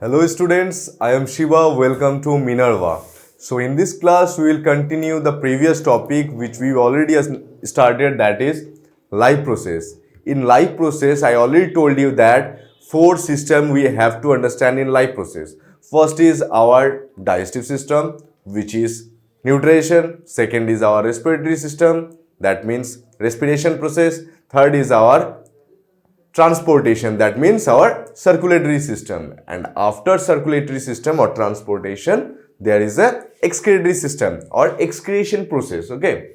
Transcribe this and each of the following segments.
Hello students, I am Shiva. Welcome to Minerva. So in this class we will continue the previous topic which we already started, that is life process. In life process I already told you that four system we have to understand in life process. First is our digestive system, which is nutrition. Second is our respiratory system, that means respiration process. Third is our transportation, that means our circulatory system, and after circulatory system or transportation there is a excretory system or excretion process. Okay,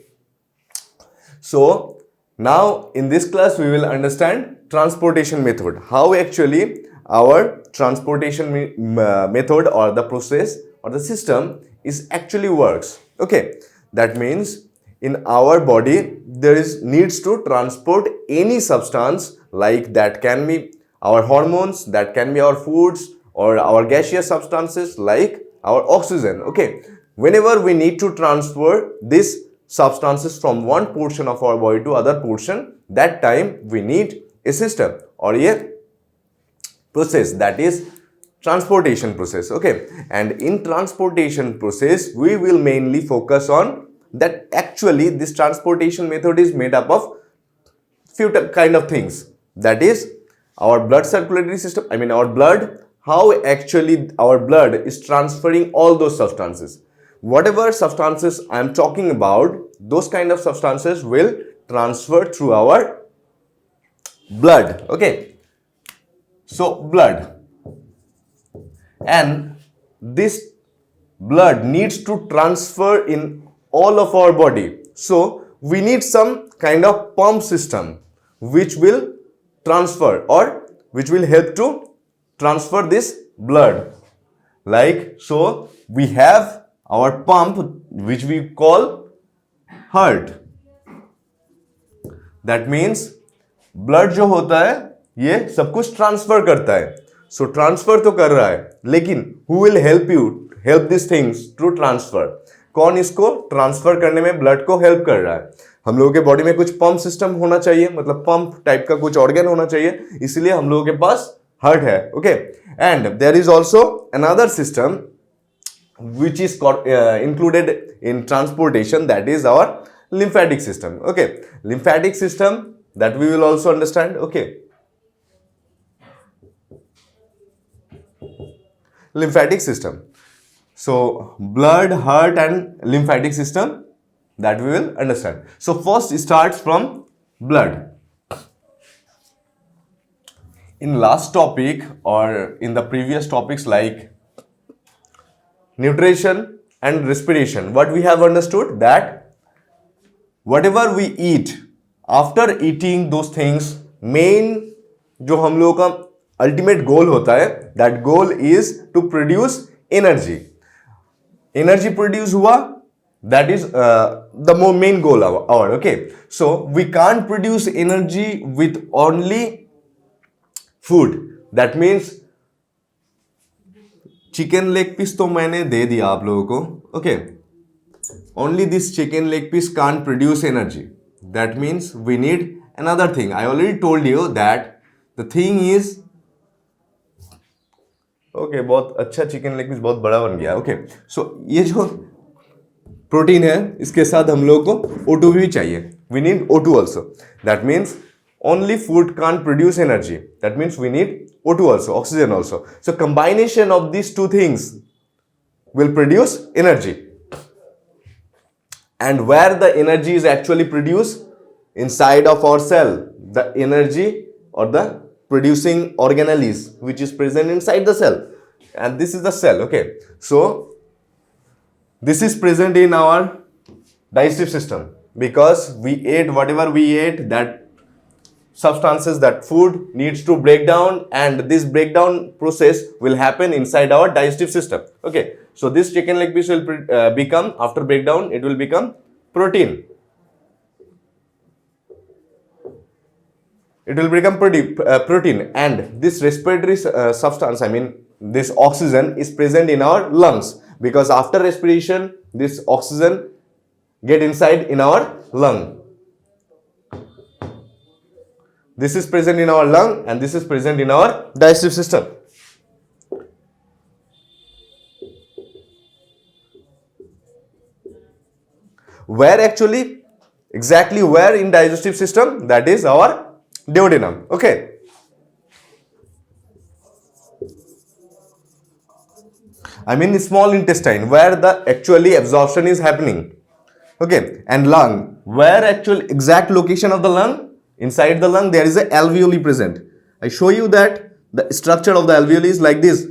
so now in this class we will understand transportation method, how actually our transportation method or the process or the system is actually works. Okay, that means in our body there is needs to transport any substance, like that can be our hormones, that can be our foods, or our gaseous substances like our oxygen. Okay, whenever we need to transfer these substances from one portion of our body to other portion, that time we need a system or a process, that is transportation process. Okay, and in transportation process we will mainly focus on that actually this transportation method is made up of few kind of things, that is our blood circulatory system, I mean our blood, how actually our blood is transferring all those substances. Whatever substances I am talking about, those kind of substances will transfer through our blood. Okay, so blood, and this blood needs to transfer in all of our body, so we need some kind of pump system which will transfer or which will help to transfer this blood. Like, so we have our pump which we call heart. That means blood जो होता है ये सब कुछ transfer करता है. सो transfer तो कर रहा है, लेकिन who will help these things to transfer? कौन इसको ट्रांसफर करने में ब्लड को हेल्प कर रहा है? हम लोगों के बॉडी में कुछ पंप सिस्टम होना चाहिए, मतलब पंप टाइप का कुछ ऑर्गन होना चाहिए, इसलिए हम लोगों के पास हार्ट है. Okay, and there is also another system which is included in transportation, that is our lymphatic system. Okay, lymphatic system that we will also understand. Okay, lymphatic system, so blood, heart and lymphatic system that we will understand. So first starts from blood. In last topic or in the previous topics like nutrition and respiration, what we have understood, that whatever we eat, after eating those things, main जो हम लोगों का ultimate goal होता है, that goal is to produce energy. Energy produce हुआ, that is the main goal our. Okay, so we can't produce energy with only food. That means chicken leg piece तो मैंने दे दिया आप लोगों को. Okay, only this chicken leg piece can't produce energy. That means we need another thing. I already told you that the thing is okay, बहुत अच्छा chicken leg piece बहुत बड़ा बन गया. ओके, सो ये जो प्रोटीन है इसके साथ हम लोग को O2 भी चाहिए. We need O2 also. That means only food can't produce energy. That means we need O2 also, oxygen also. So combination of these two things will produce energy. And where the energy is actually produced? Inside of our cell. The energy or the producing organelles which is present inside the cell. And this is the cell. Okay. So this is present in our digestive system, because we ate whatever we ate, that substances, that food needs to break down, and this breakdown process will happen inside our digestive system. Okay, so this chicken leg piece will become, after breakdown it will become protein. It will become protein, and this respiratory substance, I mean this oxygen, is present in our lungs, because after respiration this oxygen get inside in our lung. This is present in our lung and this is present in our digestive system. where actually, exactly where in digestive system? That is our duodenum. Okay, I mean small intestine, where the actually absorption is happening. Okay, and lung, where actual exact location of the lung? Inside the lung there is a alveoli present. I show you that the structure of the alveoli is like this,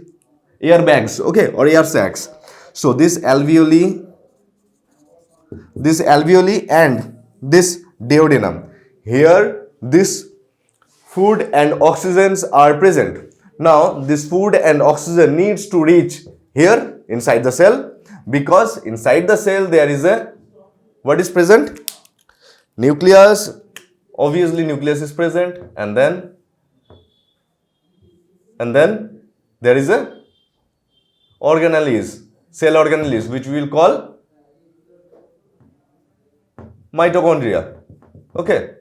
air bags, okay, or air sacs. So this alveoli and this duodenum, here this food and oxygens are present. Now this food and oxygen needs to reach here inside the cell, because inside the cell there is a, what is present? Nucleus. Obviously nucleus is present, and then there is a organelles, cell organelles, which we will call mitochondria. Okay,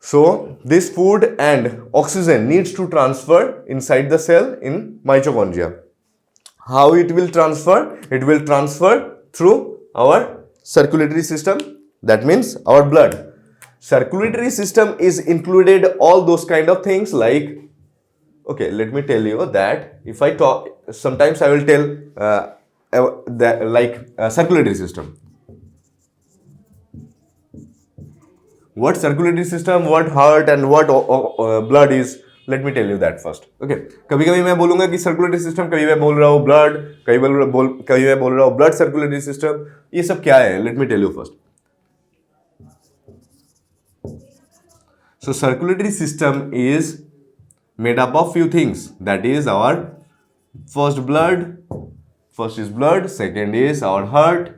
so this food and oxygen needs to transfer inside the cell in mitochondria. How it will transfer? It will transfer through our circulatory system, that means our blood. Circulatory system is included all those kind of things like, okay, let me tell you that if I talk, sometimes I will tell that like circulatory system. What circulatory system, what heart and what blood is, let me tell you that first. Okay, कभी कभी मैं बोलूंगा कि circulatory system, कभी मैं बोल रहा हूँ ब्लड, कभी मैं बोल रहा हूँ ब्लड सर्कुलेटरी सिस्टम. ये सब क्या है? Let me tell you first. So circulatory system is made up of few things. That is our first is blood, second is our heart,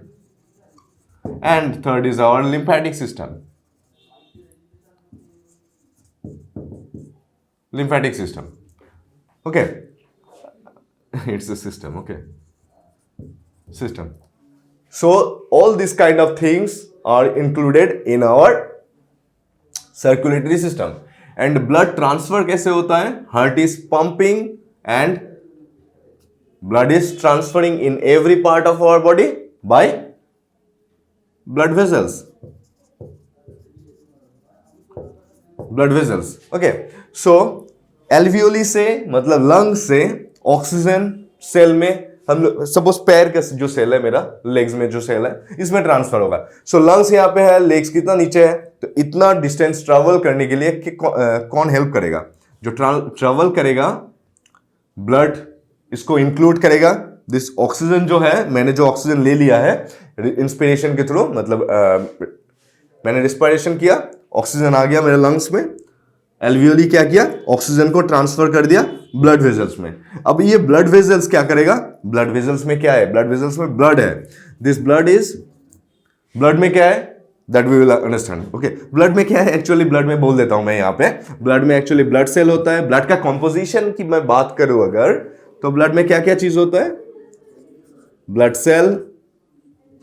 and third is our lymphatic system. Lymphatic system. Okay, it's a system. Okay, system. So all these kind of things are included in our circulatory system. And blood transfer कैसे होता है? Heart is pumping and blood is transferring in every part of our body by blood vessels. Blood vessels. Okay, so alveoli से मतलब lung से oxygen cell में, हम लोग suppose पैर का जो सेल है मेरा, लेग्स में जो सेल है, इसमें ट्रांसफर होगा. सो लंग्स यहाँ पे है, लेग्स कितना नीचे है, तो इतना डिस्टेंस ट्रेवल करने के लिए कौन हेल्प करेगा? जो ट्रेवल करेगा, ब्लड इसको इंक्लूड करेगा. दिस ऑक्सीजन जो है, मैंने जो ऑक्सीजन ले लिया है इंस्पिरेशन के थ्रू, मतलब मैंने रिस्पिरेशन किया, ऑक्सीजन आ गया मेरे लंग्स में, एल्वियोली क्या किया? ऑक्सीजन को ट्रांसफर कर दिया ब्लड वेजल्स में. अब ये ब्लड वेजल्स क्या करेगा? ब्लड वेजल्स में क्या है? ब्लड वेजल्स में ब्लड है. दिस ब्लड में क्या है? That we will understand. Okay, blood में क्या है एक्चुअली? ब्लड में बोल देता हूं मैं यहाँ पे. ब्लड में एक्चुअली ब्लड सेल होता है. ब्लड का कॉम्पोजिशन की मैं बात करूं अगर, तो ब्लड में क्या क्या चीज होता है? Blood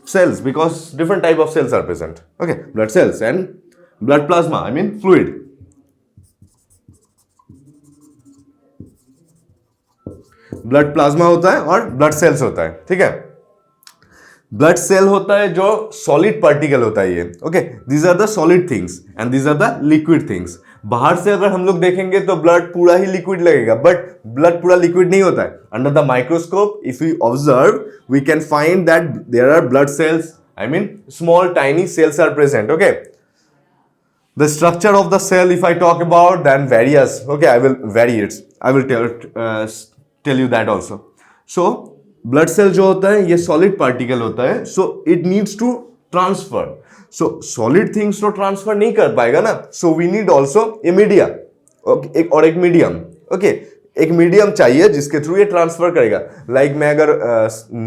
cells, because different type of cells are present. Okay, blood cells and blood plasma, I mean fluid. Blood plasma होता है और ब्लड सेल्स होता है. ठीक है, ब्लड सेल होता है जो सॉलिड पार्टिकल होता है ये. Okay, these are the solid things and these are the liquid things. बाहर से अगर हम लोग देखेंगे तो ब्लड पूरा ही लिक्विड लगेगा, बट ब्लड पूरा लिक्विड नहीं होता है. Under the microscope if we observe we can find that there are blood cells, I mean small tiny cells are present. Okay, the structure of the cell if I talk about, then various. Okay, I will tell you that also. So blood cell जो होता है ये solid particle होता है, so it needs to transfer. So solid things तो transfer नहीं कर पाएगा ना, so we need also a media. Okay, एक medium. Okay, एक मीडियम चाहिए जिसके थ्रू ये ट्रांसफर करेगा. लाइक मैं अगर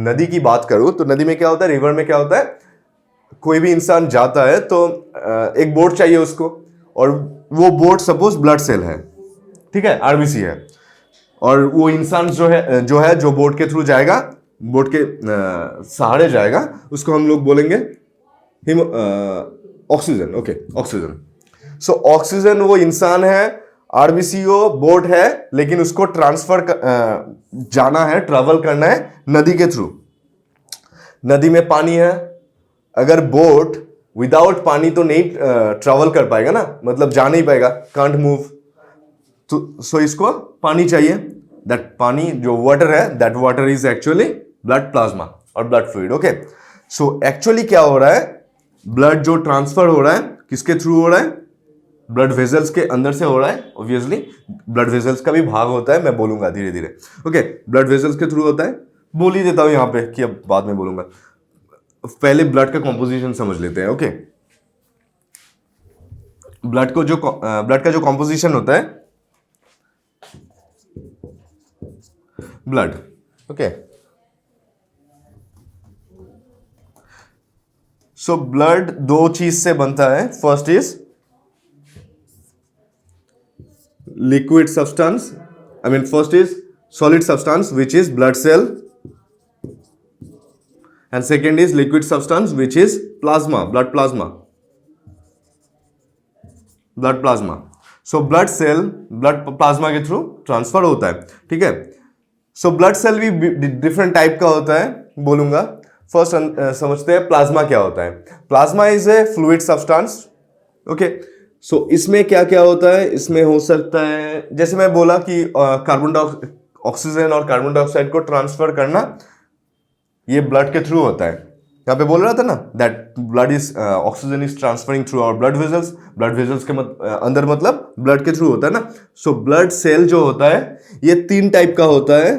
नदी की बात करूं तो नदी में क्या होता है, रिवर में क्या होता है, कोई भी इंसान जाता है तो एक बोट चाहिए उसको, और वो बोट सपोज ब्लड सेल है, ठीक है, आरबीसी है, और वो इंसान जो बोट के थ्रू जाएगा, बोट के सहारे जाएगा, उसको हम लोग बोलेंगे oxygen. Okay, oxygen. So oxygen वो इंसान है, आरबीसीओ बोट है, लेकिन उसको ट्रांसफर जाना है, ट्रेवल करना है नदी के थ्रू. नदी में पानी है, अगर बोट विदाउट पानी तो नहीं ट्रेवल कर पाएगा ना, मतलब जा नहीं पाएगा, कांट मूव। तो सो इसको पानी चाहिए, दैट पानी जो वाटर है, that water is actually blood plasma और blood fluid. Okay, so actually क्या हो रहा है, ब्लड जो ट्रांसफर हो रहा है किसके थ्रू हो रहा है, ब्लड वेजल्स के अंदर से हो रहा है। ऑब्वियसली ब्लड वेजल्स का भी भाग होता है, मैं बोलूंगा धीरे धीरे। ओके, ब्लड वेजल्स के थ्रू होता है, बोल ही देता हूं यहां पे कि अब बाद में बोलूंगा। पहले ब्लड का कॉम्पोजिशन समझ लेते हैं। ओके, ब्लड का जो कॉम्पोजिशन होता है, ब्लड, ओके, सो ब्लड दो चीज से बनता है। First is liquid substance, I mean first is solid substance which is blood cell, and second is liquid substance which is plasma, blood plasma. So blood cell blood plasma के through transfer होता है, ठीक है। So blood cell भी different type का होता है, बोलूंगा। फर्स्ट समझते हैं प्लाज्मा क्या होता है। Plasma is a fluid substance. Okay, so इसमें क्या क्या होता है, इसमें हो सकता है, जैसे मैं बोला कि ऑक्सीजन और कार्बन डाइऑक्साइड को ट्रांसफर करना ये ब्लड के थ्रू होता है। यहाँ पे बोल रहा था ना, that blood is oxygen is transferring through our blood vessels. Blood vessels के अंदर मतलब ब्लड के थ्रू होता है ना। सो ब्लड सेल जो होता है ये तीन टाइप का होता है,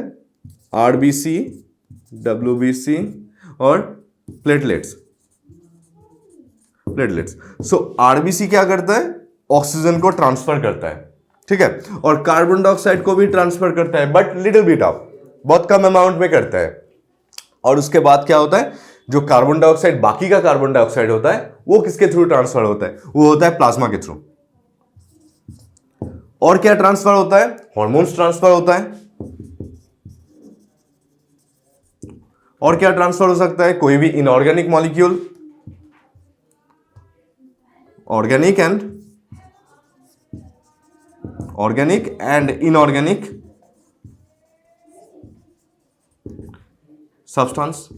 आरबीसी, डब्ल्यूबीसी और प्लेटलेट्स। सो आरबीसी क्या करता है, ऑक्सीजन को ट्रांसफर करता है, ठीक है, और कार्बन डाइऑक्साइड को भी ट्रांसफर करता है, बट लिटिल बिट ऑफ, बहुत कम अमाउंट में करता है। और उसके बाद क्या होता है, जो कार्बन डाइऑक्साइड, बाकी का कार्बन डाइऑक्साइड होता है, वो किसके थ्रू ट्रांसफर होता है, वो होता है प्लाज्मा के थ्रू। और क्या ट्रांसफर होता है, हार्मोन्स ट्रांसफर होता है। और क्या ट्रांसफर हो सकता है, कोई भी inorganic molecule, organic and inorganic substance,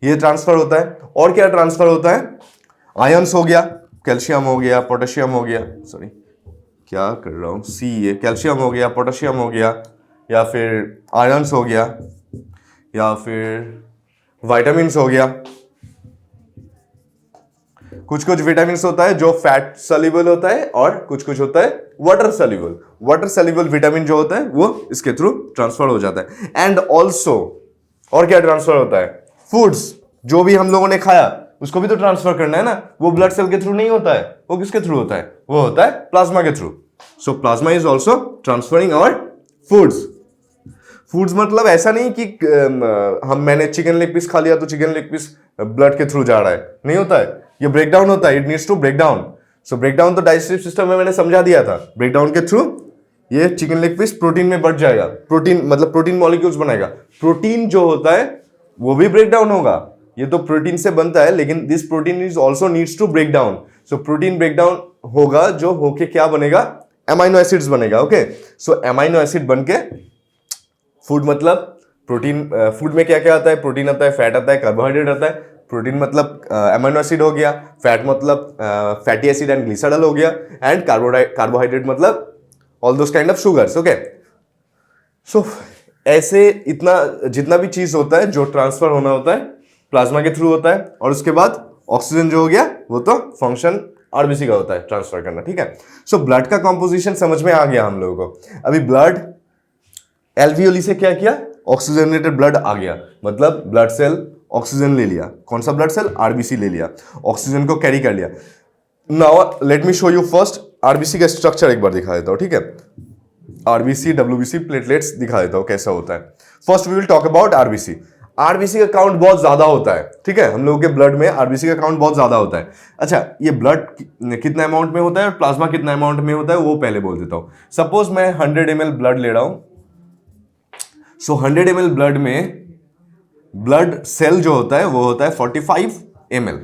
ये ट्रांसफर होता है। और क्या ट्रांसफर होता है, आयंस हो गया, कैल्शियम हो गया, पोटेशियम हो गया, सॉरी क्या कर रहा हूं, सी, ये कैल्शियम हो गया, पोटेशियम हो गया, या फिर आयंस हो गया, या फिर विटामिन्स हो गया। कुछ विटामिन होता है जो फैट सॉल्युबल होता है, और कुछ होता है water soluble. Water soluble vitamin जो होता है वो इसके थ्रू ट्रांसफर हो जाता है। एंड ऑल्सो और क्या ट्रांसफर होता है, फूड्स जो भी हम लोगों ने खाया उसको भी तो ट्रांसफर करना है ना, वो ब्लड सेल के थ्रू नहीं होता है, वो किसके थ्रू होता है, वो होता है प्लाज्मा के थ्रू। So plasma is also transferring our foods मतलब ऐसा नहीं कि मैंने चिकन लेग पीस खा लिया तो चिकन लेग पीस ब्लड के थ्रू जा रहा है, नहीं होता है, ये ब्रेकडाउन होता है, it needs to break down. So breakdown तो डाइजेस्टिव सिस्टम में मैंने समझा दिया था, ब्रेकडाउन के थ्रू ये चिकन लेग पीस प्रोटीन में बढ़ जाएगा, प्रोटीन मतलब प्रोटीन मॉलिक्यूल्स बनाएगा। प्रोटीन जो होता है वो भी ब्रेक डाउन होगा, ये तो प्रोटीन से बनता है, लेकिन this protein is also needs to break down. So protein break down होगा, जो होके क्या बनेगा, एमाइनो एसिड्स बनेगा। ओके, सो एमाइनो एसिड बनके फूड मतलब प्रोटीन, फूड में क्या क्या आता है, प्रोटीन आता है, फैट आता है, कार्बोहाइड्रेट आता है। प्रोटीन मतलब एमाइनो एसिड हो गया, फैट मतलब फैटी एसिड एंड ग्लिसरॉल हो गया, एंड कार्बोहाइड्रेट मतलब all those kind of sugars. Okay, so ऐसे इतना जितना भी चीज होता है जो ट्रांसफर होना होता है प्लाज्मा के थ्रू होता है। और उसके बाद ऑक्सीजन जो हो गया वो तो फंक्शन आरबीसी का होता है ट्रांसफर करना, ठीक है। सो ब्लड का कॉम्पोजिशन समझ में आ गया हम लोगों को। अभी ब्लड एल्वियोली से क्या किया, ऑक्सीजनेटेड ब्लड आ गया, मतलब ब्लड सेल ऑक्सीजन ले लिया, कौन सा ब्लड सेल, आरबीसी ले लिया, ऑक्सीजन को कैरी कर लिया। Now let me show you first RBC का स्ट्रक्चर एक बार दिखा देता हूं, ठीक है। आरबीसी, डब्ल्यूबीसी, प्लेटलेट्स दिखा देता हूं कैसा होता है। First we will talk about RBC. RBC का काउंट बहुत ज्यादा होता है, ठीक है, हम लोगों के ब्लड में आरबीसी का काउंट बहुत ज्यादा होता है। अच्छा, ये ब्लड कितना अमाउंट में होता है और प्लाज्मा कितना अमाउंट में होता है वो पहले बोल देता हूं। सपोज मैं 100 ml ब्लड ले रहा हूं, सो 100 ml ब्लड में ब्लड सेल जो होता है वो होता है 45 ml,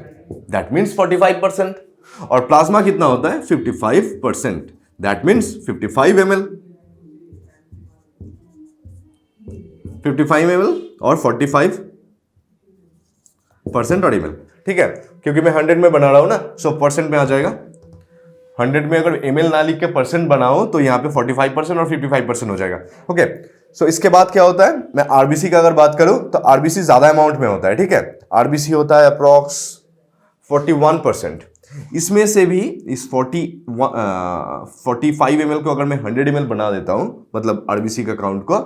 दैट मीन्स 45%। और प्लाज्मा कितना होता है 55%, दैट मीन्स 55 ml। 55 ml और 45 परसेंट और ml, ठीक है, क्योंकि मैं 100 में बना रहा हूं ना, सो परसेंट में आ जाएगा। 100 में अगर ml ना लिख के परसेंट बनाओ तो यहाँ पे 45% और 55% हो जाएगा। ओके, सो इसके बाद क्या होता है, मैं आरबीसी का अगर बात करूं तो आरबीसी ज्यादा अमाउंट में होता है, ठीक है, आरबीसी होता है अप्रॉक्स 41%। इसमें से भी इस 45 ml को अगर मैं 100 ml बना देता हूं, मतलब आरबीसी का काउंट को,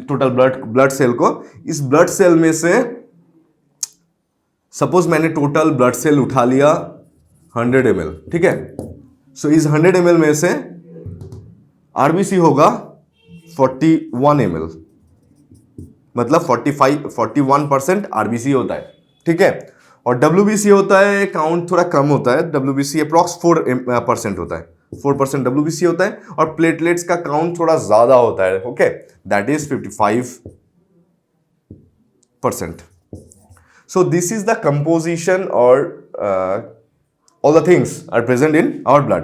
टोटल ब्लड सेल को, इस ब्लड सेल में से सपोज मैंने टोटल ब्लड सेल उठा लिया 100 ml, ठीक है, सो इस 100 ml में से आरबीसी होगा 41 ml, मतलब 41% आरबीसी होता है, ठीक है। और डब्ल्यूबीसी होता है, काउंट थोड़ा कम होता है, डब्ल्यूबीसी अप्रॉक्स 4% होता है, 4% डब्ल्यूबीसी होता है, और प्लेटलेट्स का काउंट थोड़ा ज्यादा होता है, okay, that is 55%। So this is the composition और all the things are present in our blood.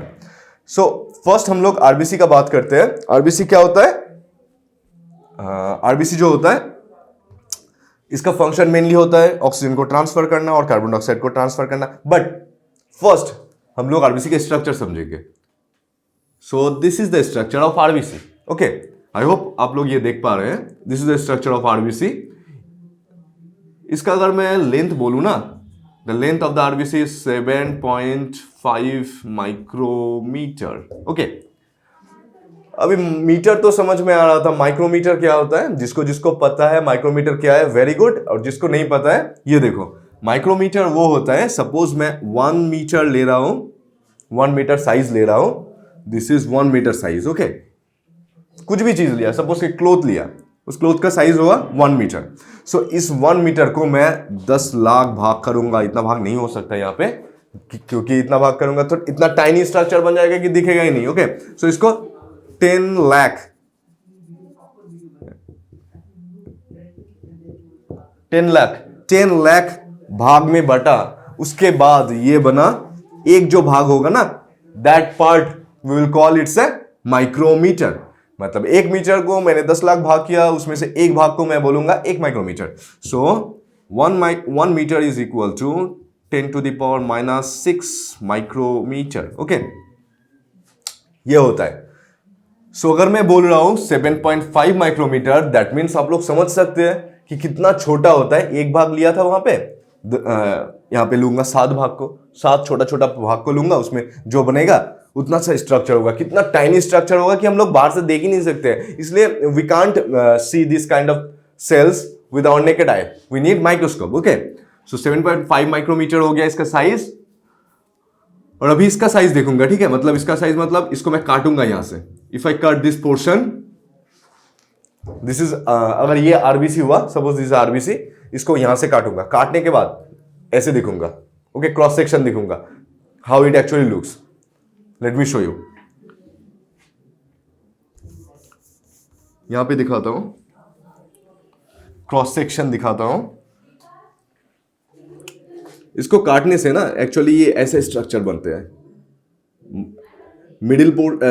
So first हम लोग आरबीसी का बात करते हैं। आरबीसी क्या होता है? आरबीसी जो होता है, इसका फंक्शन मेनली होता है ऑक्सीजन को ट्रांसफर करना और कार्बन डाइऑक्साइड को ट्रांसफर करना। बट फर्स्ट हम लोग आरबीसी के स्ट्रक्चर समझेंगे। So this is the structure of RBC. Okay, I hope आप लोग ये देख पा रहे हैं। This is the structure of RBC. इसका अगर मैं लेंथ बोलूं ना, the length of the RBC is 7.5 micrometre. Okay, अभी मीटर तो समझ में आ रहा था, माइक्रोमीटर क्या होता है? जिसको जिसको पता है माइक्रोमीटर क्या है, वेरी गुड। और जिसको नहीं पता है, ये देखो, माइक्रोमीटर वो होता है, सपोज मैं 1 मीटर ले रहा हूं, 1 मीटर साइज ले रहा हूं, this is 1 metre size. Okay, कुछ भी चीज लिया, सपोज कि क्लोथ लिया, उस क्लोथ का साइज होगा 1 मीटर। सो इस 1 मीटर को मैं 10 लाख भाग करूंगा। इतना भाग नहीं हो सकता यहाँ पे, क्योंकि इतना भाग करूंगा तो इतना टाइनी स्ट्रक्चर बन जाएगा कि दिखेगा ही नहीं। ओके, सो इसको 10 लाख 10 लाख भाग में बटा, उसके बाद ये बना एक जो भाग होगा ना, that part we will call it's a micrometre. मतलब 1 मीटर को मैंने 10 लाख भाग किया, उसमें से एक भाग को मैं बोलूंगा 1 micrometre. So 1 metre is equal to 10⁻⁻6 micrometre. Okay, ये होता है। सो अगर मैं बोल रहा हूं 7.5 माइक्रोमीटर, दैट मीन्स आप लोग समझ सकते हैं कि कितना छोटा होता है। एक भाग लिया था वहां पे, यहां पे लूंगा 7 भाग को, 7 छोटा छोटा भाग को लूंगा, उसमें जो बनेगा उतना सा स्ट्रक्चर होगा। कितना टाइनी स्ट्रक्चर होगा कि हम लोग बाहर से देख ही नहीं सकते, इसलिए we can't see this kind of cells with our naked eye, we need microscope. Okay, so 7.5 micrometre हो गया इसका साइज। और अभी इसका साइज देखूंगा, ठीक है, मतलब इसका साइज, मतलब इसको मैं काटूंगा यहां से। If I cut this portion, this is, अगर ये आरबीसी हुआ, सपोज दिस आरबीसी, इसको यहां से काटूंगा। काटने के बाद ऐसे दिखूंगा, ओके, क्रॉस सेक्शन दिखूंगा, how it actually looks. Let me show you. यहां पे दिखाता हूं, क्रॉस सेक्शन दिखाता हूं। इसको काटने से ना एक्चुअली ये ऐसे स्ट्रक्चर बनते हैं।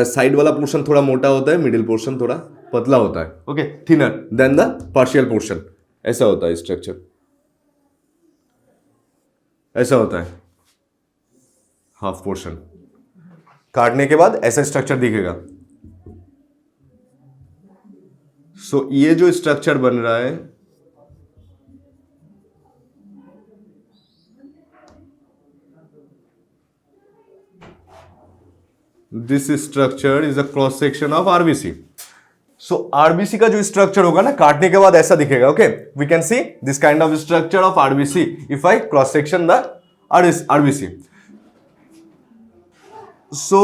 साइड वाला पोर्शन थोड़ा मोटा होता है, मिडिल पोर्शन थोड़ा पतला होता है, okay, thinner than the partial portion. ऐसा होता है स्ट्रक्चर, ऐसा होता है हाफ पोर्शन। काटने के बाद ऐसा स्ट्रक्चर दिखेगा। सो ये जो स्ट्रक्चर बन रहा है, this structure is a cross section of RBC. So RBC का जो स्ट्रक्चर होगा ना, काटने के बाद ऐसा दिखेगा। Okay, we can see this kind of structure of RBC if I cross section the RBC. So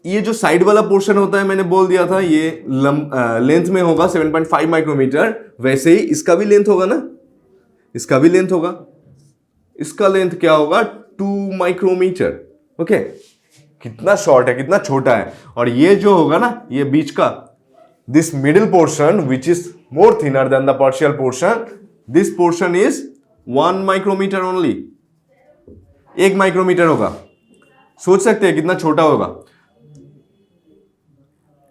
ये जो साइड वाला पोर्शन होता है, मैंने बोल दिया था, ये लेंथ में होगा 7.5 माइक्रोमीटर। वैसे ही इसका भी लेंथ होगा ना, इसका भी लेंथ होगा। इसका लेंथ क्या होगा? 2 माइक्रोमीटर। ओके, कितना शॉर्ट है, कितना छोटा है। और ये जो होगा ना, ये बीच का, this middle portion which is more thinner than the partial portion, this portion is 1 micrometre only. 1 micrometre होगा। सोच सकते हैं कितना छोटा होगा।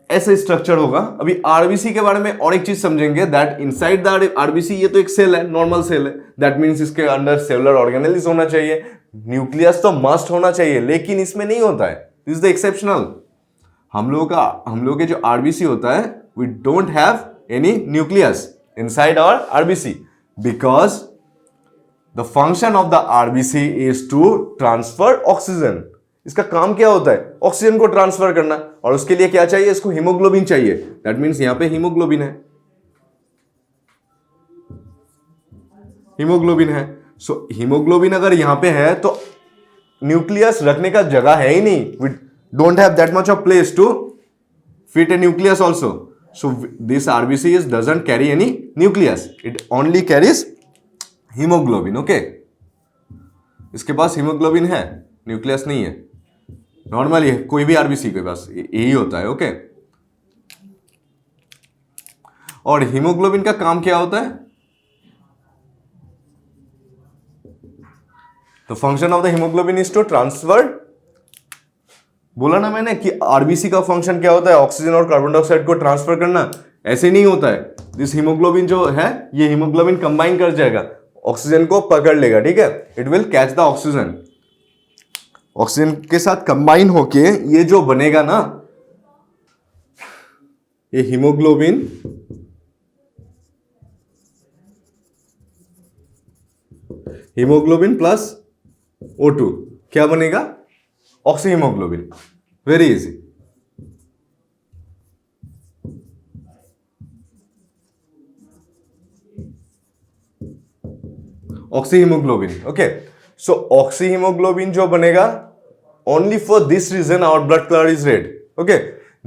ऐसा स्ट्रक्चर होगा। अभी आरबीसी के बारे में और एक चीज समझेंगे, दैट इनसाइड द आरबीसी, ये तो एक सेल है, नॉर्मल सेल है, दैट मीन्स इसके अंदर सेलुलर ऑर्गेनेल्स होना चाहिए, न्यूक्लियस तो मस्ट होना चाहिए, लेकिन इसमें नहीं होता है, दिस इज द एक्सेप्शनल। हम लोग के जो आरबीसी होता है, we don't have any nucleus inside our RBC because the function of the RBC is to transfer oxygen. इसका काम क्या होता है? ऑक्सीजन को ट्रांसफर करना, और उसके लिए क्या चाहिए? इसको हीमोग्लोबिन चाहिए, दैट मीन्स यहां पे हीमोग्लोबिन है, हीमोग्लोबिन है। सो हीमोग्लोबिन अगर यहां पे है तो न्यूक्लियस रखने का जगह है ही नहीं, we don't have that much of place to fit a nucleus also. So this RBC is doesn't carry any nucleus, it only carries haemoglobin. Okay, इसके पास हीमोग्लोबिन है, न्यूक्लियस नहीं है, नॉर्मली है, कोई भी आरबीसी के पास यही होता है। ओके, और हीमोग्लोबिन का काम क्या होता है? तो function of the haemoglobin is to transfer, बोला ना मैंने कि आरबीसी का फंक्शन क्या होता है? ऑक्सीजन और कार्बन डाइऑक्साइड को ट्रांसफर करना। ऐसे नहीं होता है, दिस हीमोग्लोबिन जो है, ये हीमोग्लोबिन कंबाइन कर जाएगा, ऑक्सीजन को पकड़ लेगा, ठीक है, it will catch the oxygen, oxygen के साथ कंबाइन होके ये जो बनेगा ना, ये हीमोग्लोबिन प्लस O2 क्या बनेगा? Oxyhaemoglobin. Very easy. Oxyhaemoglobin. Okay, so oxyhaemoglobin जो बनेगा, only for this reason our blood colour is red. Okay,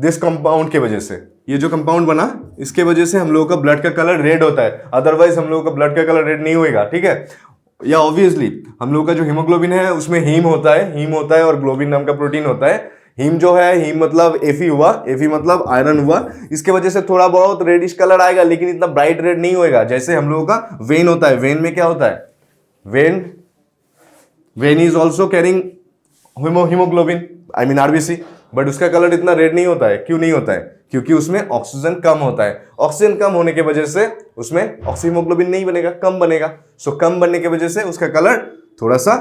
this compound के वजह से, ये जो कंपाउंड बना, इसके वजह से हम लोगों का ब्लड का कलर रेड होता है, अदरवाइज हम लोगों का ब्लड का कलर रेड नहीं होएगा, ठीक है। या ऑब्वियसली हम लोगों का जो हीमोग्लोबिन है उसमें हीम होता है और ग्लोबिन नाम का प्रोटीन होता है। हीम जो है, हीम मतलब एफी हुआ, एफी मतलब आयरन हुआ, इसके वजह से थोड़ा बहुत रेडिश कलर आएगा, लेकिन इतना ब्राइट रेड नहीं होएगा। जैसे हम लोगों का वेन होता है, वेन में क्या होता है? When is also carrying haemoglobin, I mean RBC, but उसका कलर इतना रेड नहीं होता है। क्यों नहीं होता है? क्योंकि उसमें ऑक्सीजन कम होता है, ऑक्सीजन कम होने की वजह से उसमें ऑक्सीहीमोग्लोबिन नहीं बनेगा, कम बनेगा। सो कम बनने की वजह से उसका कलर थोड़ा सा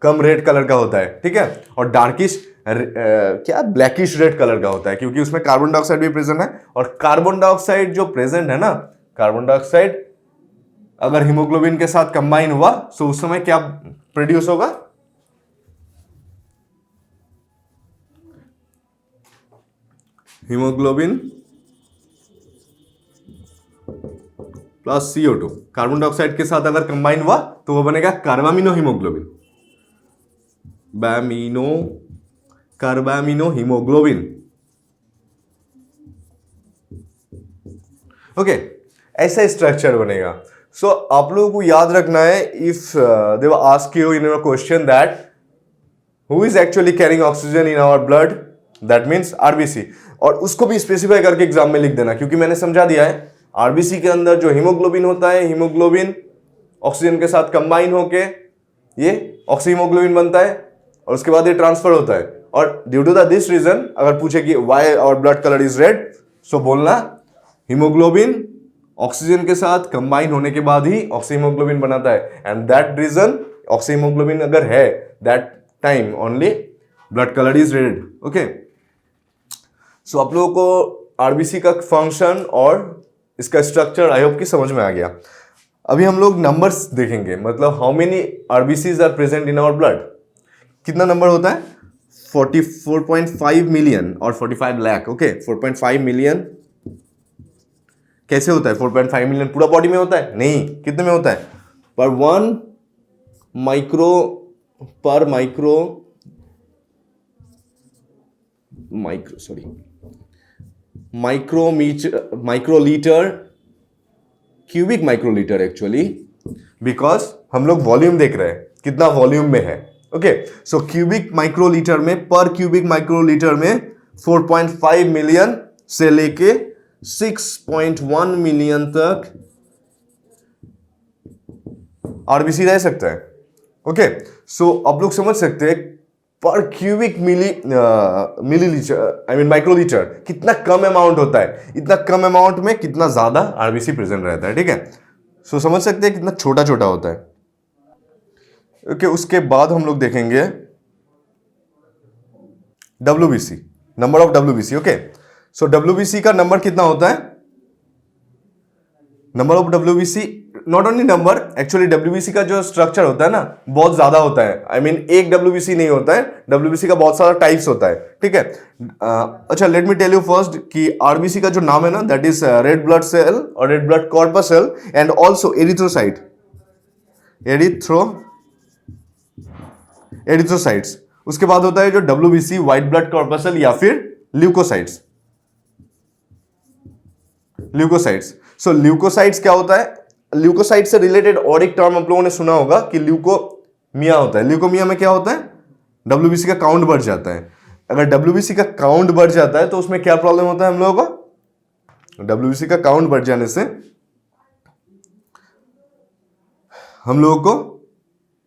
कम रेड कलर का होता है, ठीक है, और डार्किश क्या ब्लैकिश रेड कलर का होता है, क्योंकि उसमें कार्बन डाइऑक्साइड भी प्रेजेंट है। और कार्बन डाइऑक्साइड जो प्रेजेंट है ना, कार्बन डाइऑक्साइड अगर हीमोग्लोबिन के साथ कंबाइन हुआ तो उस समय क्या प्रोड्यूस होगा? Haemoglobin plus CO2, carbon dioxide के साथ अगर कंबाइन हुआ तो वो बनेगा carbamino haemoglobin, carbamino haemoglobin. Okay, ऐसा स्ट्रक्चर बनेगा। सो आप लोगों को याद रखना है, if they will ask you in your question that who is actually carrying oxygen in our blood, that means RBC, और उसको भी स्पेसिफाई करके एग्जाम में लिख देना, क्योंकि मैंने समझा दिया है आरबीसी के अंदर जो हीमोग्लोबिन होता है, हीमोग्लोबिन ऑक्सीजन के साथ कंबाइन होके ये ऑक्सीहीमोग्लोबिन बनता है, और उसके बाद ये ट्रांसफर होता है। और ड्यू टू दिस रीजन अगर पूछे कि why our blood colour is red, so बोलना हीमोग्लोबिन ऑक्सीजन के साथ कंबाइन होने के बाद ही ऑक्सीहीमोग्लोबिन बनाता है, एंड दैट रीजन ऑक्सीहीमोग्लोबिन अगर है, that time only blood colour is red. Okay, so आप लोगों को आरबीसी का फंक्शन और इसका स्ट्रक्चर आई होप कि समझ में आ गया। अभी हम लोग नंबर्स देखेंगे, मतलब how many RBCs are present in our blood, कितना नंबर होता है? 44.5 मिलियन और 45 लाख। ओके, 4.5 मिलियन कैसे होता है? 4.5 मिलियन पूरा बॉडी में होता है? नहीं, कितने में होता है? पर microlitre, cubic microlitre actually, because हम लोग वॉल्यूम देख रहे हैं कितना वॉल्यूम में है। ओके, सो क्यूबिक माइक्रोलीटर में, पर क्यूबिक माइक्रोलीटर में 4.5 मिलियन से लेके 6.1 मिलियन तक आरबीसी रह सकता है। ओके, सो आप लोग समझ सकते हैं पर cubic millilitre, I mean microlitre, कितना कम अमाउंट होता है, इतना कम अमाउंट में कितना ज्यादा आरबीसी प्रेजेंट रहता है, ठीक है। सो समझ सकते हैं कितना छोटा छोटा होता है। ओके, उसके बाद हम लोग देखेंगे WBC, number of WBC। Okay, so WBC का नंबर कितना होता है? Number of WBC, not only number, actually WBC का जो स्ट्रक्चर होता है ना बहुत ज्यादा होता है। आई मीन एक WBC नहीं होता है, WBC का बहुत सारा टाइप्स होता है, ठीक है। अच्छा, let me tell you first कि RBC का जो नाम है ना, that is red blood cell और red blood corpuscle and also erythrocyte, erythrocytes. उसके बाद होता है जो WBC व्हाइट ब्लड कॉर्पसल या फिर ल्यूकोसाइट्स। सो ल्यूकोसाइट्स क्या होता है? ल्यूकोसाइट से रिलेटेड और एक टर्म आप लोगों ने सुना होगा कि ल्यूकोमिया होता है। ल्यूकोमिया में क्या होता है? WBC का काउंट बढ़ जाता है। अगर WBC का काउंट बढ़ जाता है तो उसमें क्या प्रॉब्लम होता है हम लोगों को? WBC का काउंट बढ़ जाने से हम लोगों को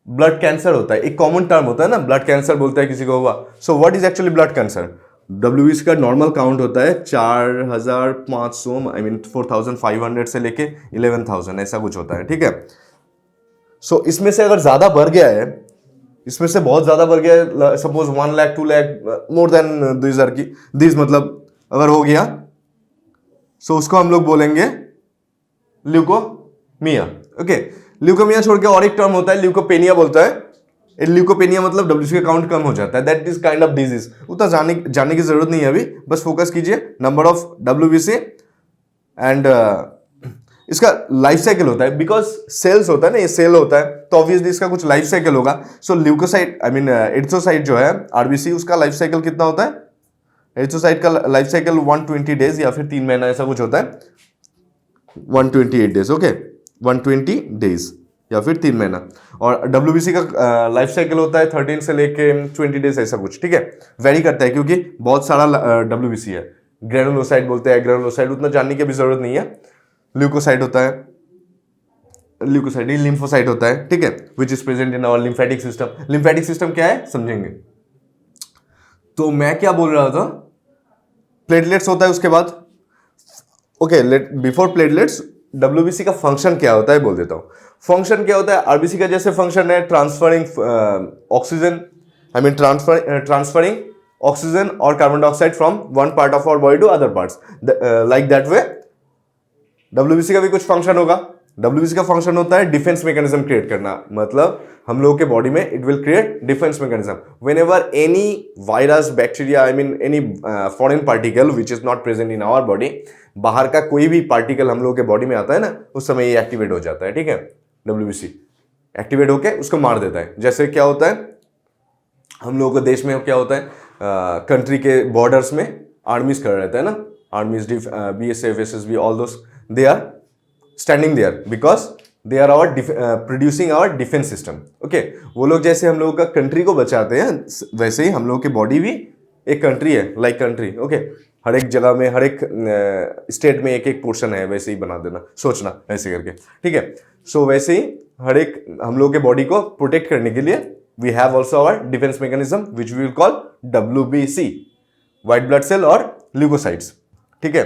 ब्लड कैंसर होता है। एक कॉमन टर्म होता है ना, ब्लड कैंसर बोलते हैं किसी को हुआ। So what is actually blood cancer? WBC का नॉर्मल काउंट होता है 4500, आई मीन 4500 से लेके 11,000 ऐसा कुछ होता है, ठीक है। सो इसमें से अगर ज्यादा बढ़ गया है, इसमें से बहुत ज्यादा बढ़ गया है, suppose 1 lakh 2 lakh more than this मतलब अगर हो गया, सो उसको हम लोग बोलेंगे ल्यूकोमिया। ओके, ल्यूकोमिया छोड़ के और एक टर्म होता है ल्यूकोपेनिया बोलता है। ल्यूकोपेनिया मतलब WBC का काउंट कम हो जाता है। That is kind of disease. उतना जाने की जरूरत नहीं है अभी, बस फोकस कीजिए नंबर ऑफ WBC एंड इसका लाइफ साइकिल होता है। बिकॉज सेल्स होता है ना, ये सेल होता है तो ऑब्वियसली इसका कुछ लाइफ साइकिल होगा। सो ल्यूकोसाइट, आई मीन एरिथ्रोसाइट जो है RBC, उसका लाइफ साइकिल कितना होता है? एरिथ्रोसाइट का लाइफ साइकिल 120 डेज या फिर 3 महीना ऐसा कुछ होता है, 128 डेज। ओके, 120 डेज या फिर 3 महीना। और WBC का लाइफ साइकिल होता है 13 से लेके 20 डेज ऐसा कुछ, ठीक है। वेरी करता है क्योंकि बहुत सारा WBC है। ग्रेनुलोसाइट बोलते हैं, ग्रेनुलोसाइट उतना जानने की भी जरूरत नहीं है। ल्यूकोसाइट होता है, ल्यूकोसाइट लिम्फोसाइट होता है, ठीक है, which is present in our lymphatic system. Lymphatic system क्या है समझेंगे। तो मैं क्या बोल रहा था, प्लेटलेट्स होता है उसके बाद। ओके, बिफोर प्लेटलेट्स WBC का फंक्शन क्या होता है बोल देता हूं। फंक्शन क्या होता है? RBC का जैसे फंक्शन है transferring oxygen, I mean transferring oxygen और carbon dioxide from one part of our body to other parts, like that way WBC का भी कुछ फंक्शन होगा। WBC का फंक्शन होता है डिफेंस मैकेनिज्म क्रिएट करना। मतलब हम लोगों के बॉडी में it will create defence mechanism whenever any virus, bacteria, I mean any foreign particle which is not present in our body, बाहर का कोई भी पार्टिकल हम लोगों के बॉडी में आता है ना, उस समय ये एक्टिवेट हो जाता है, ठीक है। WBC एक्टिवेट होके उसको मार देता है। जैसे क्या होता है हम लोगों के देश में, क्या होता है कंट्री के बॉर्डर्स में आर्मीज कर रहता है ना, आर्मीज, BSF, SSB, all those, they are standing there because they are our producing our defense system. Okay, वो लोग जैसे हम लोगों का कंट्री को बचाते हैं, वैसे ही हम लोगों की बॉडी भी एक कंट्री है, लाइक कंट्री। ओके, हर एक जगह में, हर एक स्टेट में एक एक पोर्शन है, वैसे ही बना देना, सोचना ऐसे करके, ठीक है। सो वैसे ही हर एक हम लोगों के बॉडी को प्रोटेक्ट करने के लिए we have also our defence mechanism which we will call WBC, white blood cell और ल्यूकोसाइट्स, ठीक है।